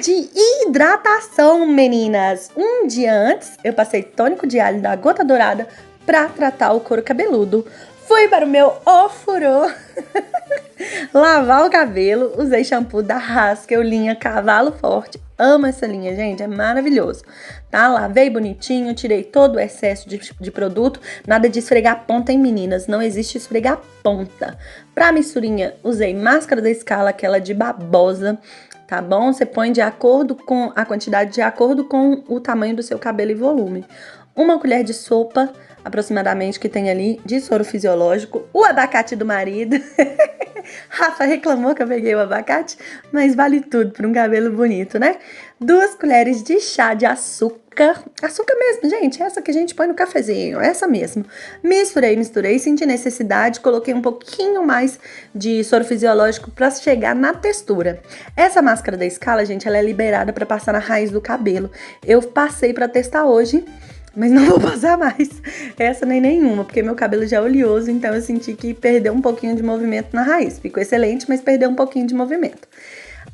de hidratação, meninas. Um dia antes, eu passei tônico de alho da Gota Dourada pra tratar o couro cabeludo. Fui para o meu ofurô lavar o cabelo, usei shampoo da Haskell, linha Cavalo Forte. Amo essa linha, gente, é maravilhoso. Tá? Lavei bonitinho, tirei todo o excesso de produto. Nada de esfregar ponta, hein, meninas? Não existe esfregar ponta. Pra misturinha, usei máscara da Scala, aquela de babosa. Tá bom? Você põe de acordo com a quantidade, de acordo com o tamanho do seu cabelo e volume. Uma colher de sopa, aproximadamente, que tem ali, de soro fisiológico. O abacate do marido. Rafa reclamou que eu peguei o abacate, mas vale tudo para um cabelo bonito, né? 2 colheres de chá de açúcar. Açúcar mesmo, gente. Essa que a gente põe no cafezinho. Essa mesmo. Misturei. Senti necessidade. Coloquei um pouquinho mais de soro fisiológico para chegar na textura. Essa máscara da Scala, gente, ela é liberada para passar na raiz do cabelo. Eu passei para testar hoje, mas não vou passar mais essa nem nenhuma, porque meu cabelo já é oleoso, então eu senti que perdeu um pouquinho de movimento na raiz. Ficou excelente, mas perdeu um pouquinho de movimento.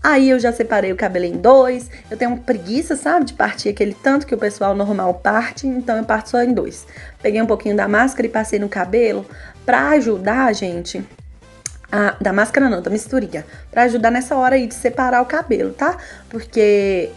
Aí eu já separei o cabelo em 2. Eu tenho uma preguiça, sabe, de partir aquele tanto que o pessoal normal parte, então eu parto só em 2. Peguei um pouquinho da máscara e passei no cabelo pra ajudar, gente. Da máscara não, da misturinha. Pra ajudar nessa hora aí de separar o cabelo, tá? Porque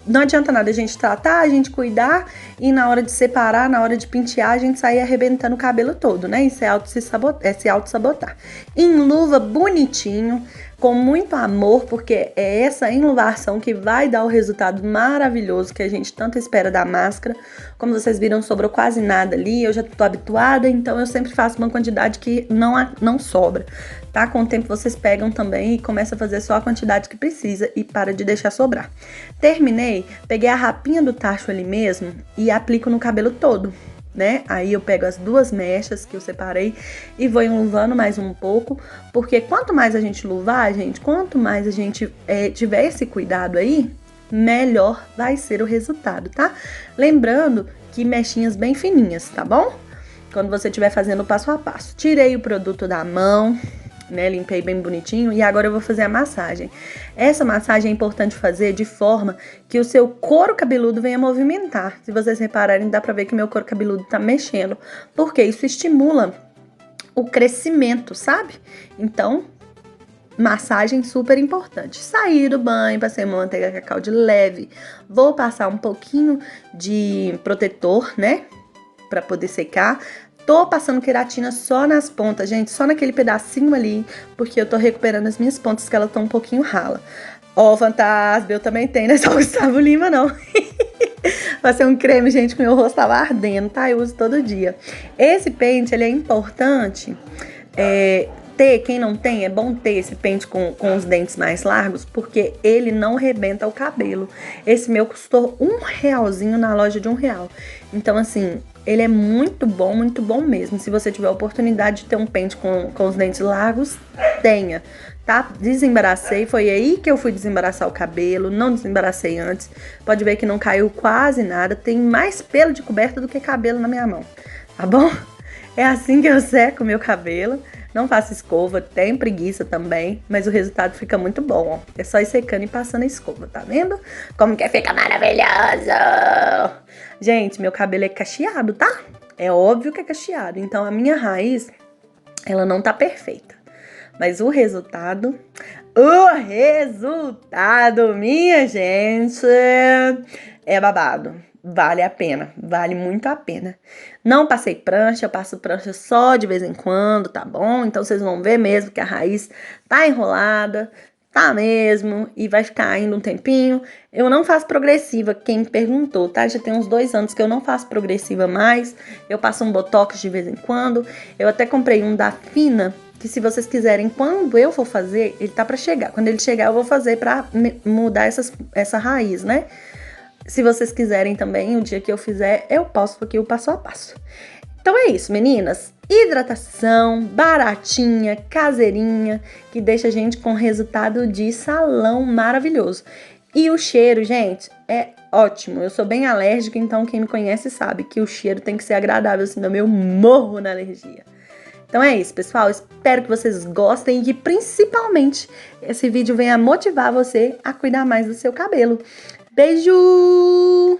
não adianta nada a gente tratar, a gente cuidar e na hora de separar, na hora de pentear, a gente sair arrebentando o cabelo todo, né? Isso é se auto-sabotar. Enluva bonitinho, com muito amor, porque é essa enluvação que vai dar o resultado maravilhoso que a gente tanto espera da máscara. Como vocês viram, sobrou quase nada ali, eu já tô habituada, então eu sempre faço uma quantidade que não sobra, tá? Com o tempo vocês pegam também e começam a fazer só a quantidade que precisa e para de deixar sobrar. Terminei, peguei a rapinha do tacho ali mesmo e aplico no cabelo todo, né? Aí eu pego as 2 mechas que eu separei e vou enluvando mais um pouco, porque quanto mais a gente luvar, gente, quanto mais a gente tiver esse cuidado aí, melhor vai ser o resultado, tá? Lembrando que mechinhas bem fininhas, tá bom? Quando você estiver fazendo o passo a passo. Tirei o produto da mão, né, limpei bem bonitinho e agora eu vou fazer a massagem. Essa massagem é importante fazer de forma que o seu couro cabeludo venha movimentar. Se vocês repararem, dá pra ver que meu couro cabeludo tá mexendo, porque isso estimula o crescimento, sabe? Então, massagem super importante. Saí do banho, passei uma manteiga cacau de leve, vou passar um pouquinho de protetor, né, pra poder secar. Tô passando queratina só nas pontas, gente, só naquele pedacinho ali, porque eu tô recuperando as minhas pontas, que elas estão um pouquinho rala. Ó, Fantasma, eu também tenho, não é só o Gustavo Lima, não. Passei um creme, gente, que meu rosto tava ardendo, tá? Eu uso todo dia. Esse pente, ele é importante ter, quem não tem, é bom ter esse pente com os dentes mais largos, porque ele não rebenta o cabelo. Esse meu custou R$1 na loja de R$1. Então, assim, ele é muito bom mesmo. Se você tiver a oportunidade de ter um pente com os dentes largos, tenha, tá? Desembaracei, foi aí que eu fui desembaraçar o cabelo, não desembaracei antes. Pode ver que não caiu quase nada, tem mais pelo de coberta do que cabelo na minha mão, tá bom? É assim que eu seco o meu cabelo. Não faço escova, tenho preguiça também, mas o resultado fica muito bom, ó. É só ir secando e passando a escova, tá vendo? Como que fica maravilhoso! Gente, meu cabelo é cacheado, tá? É óbvio que é cacheado, então a minha raiz, ela não tá perfeita. Mas o resultado, minha gente, é babado. Vale a pena, vale muito a pena. Não passei prancha, eu passo prancha só de vez em quando, tá bom? Então vocês vão ver mesmo que a raiz tá enrolada, tá mesmo, e vai ficar ainda um tempinho. Eu não faço progressiva, quem me perguntou, tá? Já tem uns 2 anos que eu não faço progressiva mais. Eu passo um botox de vez em quando. Eu até comprei um da Fina, que se vocês quiserem, quando eu for fazer, ele tá pra chegar. Quando ele chegar, eu vou fazer pra mudar essa raiz, né? Se vocês quiserem também, o dia que eu fizer, eu posto aqui o passo a passo. Então é isso, meninas. Hidratação, baratinha, caseirinha, que deixa a gente com resultado de salão maravilhoso. E o cheiro, gente, é ótimo. Eu sou bem alérgica, então quem me conhece sabe que o cheiro tem que ser agradável, senão eu morro na alergia. Então é isso, pessoal. Espero que vocês gostem e que principalmente esse vídeo venha motivar você a cuidar mais do seu cabelo. Beijo!